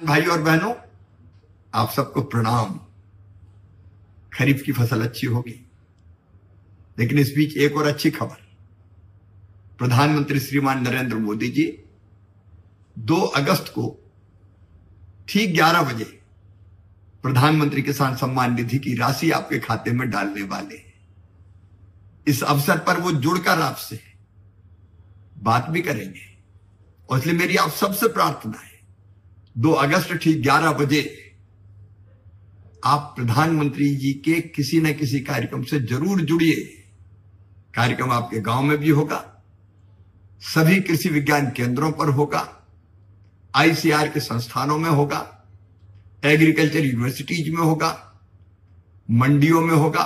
भाई और बहनों, आप सबको प्रणाम। खरीफ की फसल अच्छी होगी, लेकिन इस बीच एक और अच्छी खबर। प्रधानमंत्री श्रीमान नरेंद्र मोदी जी 2 अगस्त को ठीक 11 बजे प्रधानमंत्री किसान सम्मान निधि की राशि आपके खाते में डालने वाले हैं। इस अवसर पर वो जुड़कर आपसे बात भी करेंगे, और इसलिए मेरी आप सबसे प्रार्थना है 2 अगस्त ठीक 11 बजे आप प्रधानमंत्री जी के किसी न किसी कार्यक्रम से जरूर जुड़िए। कार्यक्रम आपके गांव में भी होगा, सभी कृषि विज्ञान केंद्रों पर होगा, आईसीआर के संस्थानों में होगा, एग्रीकल्चर यूनिवर्सिटीज में होगा, मंडियों में होगा,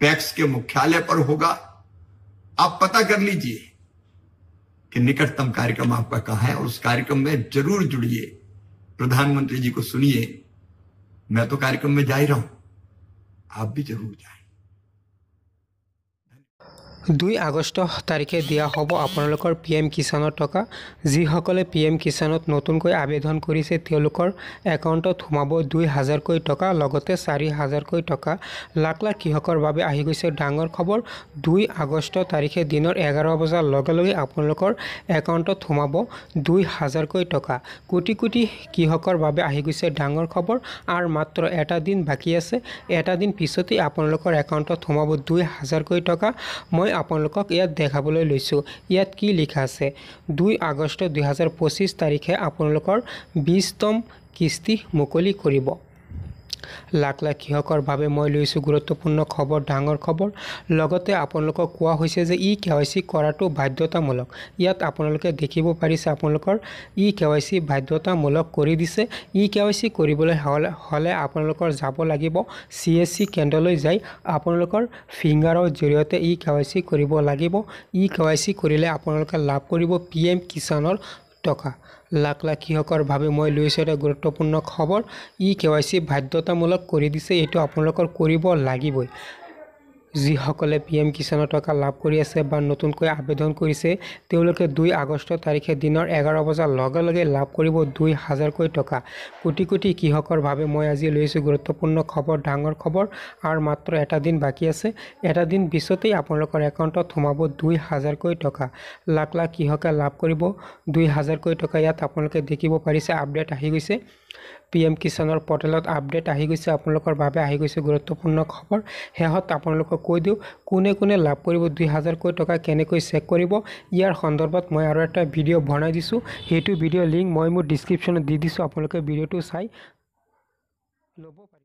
पैक्स के मुख्यालय पर होगा। आप पता कर लीजिए कि निकटतम कार्यक्रम आपका कहां है और उस कार्यक्रम में जरूर जुड़िए। प्रधानमंत्री जी को सुनिए। मैं तो कार्यक्रम में जा ही रहा हूं, आप भी जरूर जाएं। 2 আগষ্ট তাৰিখে দিয়া হ'ব আপোনালোকৰ PM কিষাণৰ টকা। যিসকলে PM কিষাণত নতুনকৈ আবেদন কৰিছে তেওঁলোকৰ একাউণ্টত সোমাব 2000কৈ টকা, লগতে 4000কৈ টকা। লাখ লাখ কৃষকৰ বাবে আহি গৈছে ডাঙৰ খবৰ। 2 আগষ্ট তাৰিখে দিনৰ 11 বজাৰ লগে লগে আপোনালোকৰ একাউণ্টত সোমাব 2000কৈ টকা। কোটি কোটি কৃষকৰ বাবে আহি গৈছে ডাঙৰ খবৰ। আৰু মাত্ৰ এটা দিন বাকী আছে, এটা দিন পিছতেই আপোনালোকৰ একাউণ্টত সোমাব 2000কৈ টকা। মই আপোনালোকক ইয়াত দেখাবলৈ লৈছোঁ। ইয়াত কি লিখা আছে? 2 আগষ্ট 2025 তাৰিখে আপোনালোকৰ 20তম কিস্তি মুকলি কৰিব। লাখ লাখ কৃষকৰ বাবে মই লৈছোঁ গুৰুত্বপূৰ্ণ খবৰ, ডাঙৰ খবৰ। লগতে আপোনালোকক কোৱা হৈছে যে KYC কৰাটো বাধ্যতামূলক। ইয়াত আপোনালোকে দেখিব পাৰিছে আপোনালোকৰ KYC বাধ্যতামূলক কৰি দিছে। KYC কৰিবলৈ হ'লে আপোনালোকৰ যাব লাগিব CSC কেন্দ্ৰলৈ যাই আপোনালোকৰ ফিংগাৰৰ জৰিয়তে KYC কৰিব লাগিব। KYC কৰিলে আপোনালোকে লাভ কৰিব PM কিষাণৰ টকা। লাখ লাখ কৃষকৰ বাবে মই লৈছোঁ এটা গুৰুত্বপূৰ্ণ খবৰ। KYC বাধ্যতামূলক কৰি দিছে, এইটো আপোনালোকৰ কৰিব লাগিবই। যিসকলে PM কিষাণৰ টকা লাভ কৰি আছে বা নতুনকৈ আবেদন কৰিছে তেওঁলোকে 2 আগষ্ট তাৰিখে দিনৰ 11 বজাৰ লগে লগে লাভ কৰিব 2000কৈ টকা। কোটি কোটি কৃষকৰ বাবে মই আজি লৈছোঁ গুৰুত্বপূৰ্ণ খবৰ, ডাঙৰ খবৰ। আৰু মাত্ৰ এটা দিন বাকী আছে, এটা দিন পিছতেই আপোনালোকৰ একাউণ্টত সোমাব 2000কৈ টকা। লাখ লাখ কৃষকে লাভ কৰিব 2000কৈ টকা। ইয়াত আপোনালোকে দেখিব পাৰিছে আপডেট আহি গৈছে। PM কিষাণৰ পৰ্টেলত আপডেট আহি গৈছে, আপোনালোকৰ বাবে আহি গৈছে গুৰুত্বপূৰ্ণ খবৰ। শেষত আপোনালোকক কৈ দিওঁ কোনে কোনে লাভ কৰিব 2000কৈ টকা, কেনেকৈ চেক কৰিব। ইয়াৰ সন্দৰ্ভত মই আৰু এটা ভিডিঅ' বনাই দিছোঁ, সেইটো ভিডিঅ' লিংক মই মোৰ ডিছক্ৰিপশ্যনত দি দিছোঁ। আপোনালোকে ভিডিঅ'টো চাই ল'ব পাৰিব।